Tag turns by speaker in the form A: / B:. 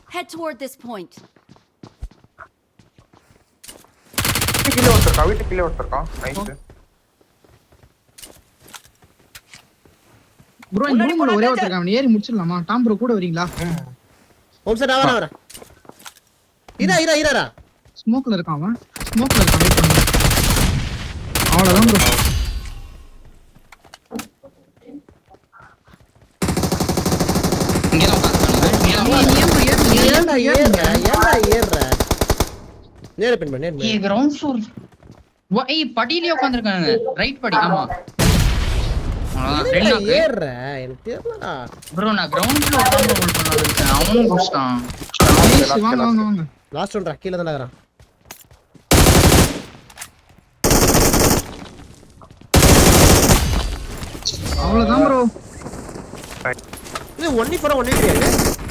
A: Head toward this point.
B: கீழே ஒருத்தருக்கா nice
C: bro இந்த ரூம்ல ஒரே ஒருத்தர் இருக்கான் ஏறி முடிச்சிடலாமா டாம் ப்ரோ கூட வரீங்களா
D: ஓம் சார் நான் வரேன் இரா
C: ஸ்மோக்ல இருக்கான் அவன் ஸ்மோக்ல இருக்கான் வெயிட் பண்ணு அவ்வளவுதான் ப்ரோ
E: இங்க தான்
D: ஏறா நேரா பின் பண்ணு
E: ஏ கிரவுண்ட் ஃப்ளோர் ஏய் படியிலே உட்கார்ந்திருக்காங்க ரைட் படி ஆமா
D: ஏறா எனக்கு தெரியலடா
E: ப்ரோ நான் கிரவுண்ட் ஃப்ளோர் தான் ஹோல்ட் பண்ணாதேன் அவனும் புஷ்டான்
C: வாங்க
D: லாஸ்ட் ஒன்றா கீழ தான் நகறான்
C: அவ்வளவுதான் ப்ரோ
D: இது 1v4 1v3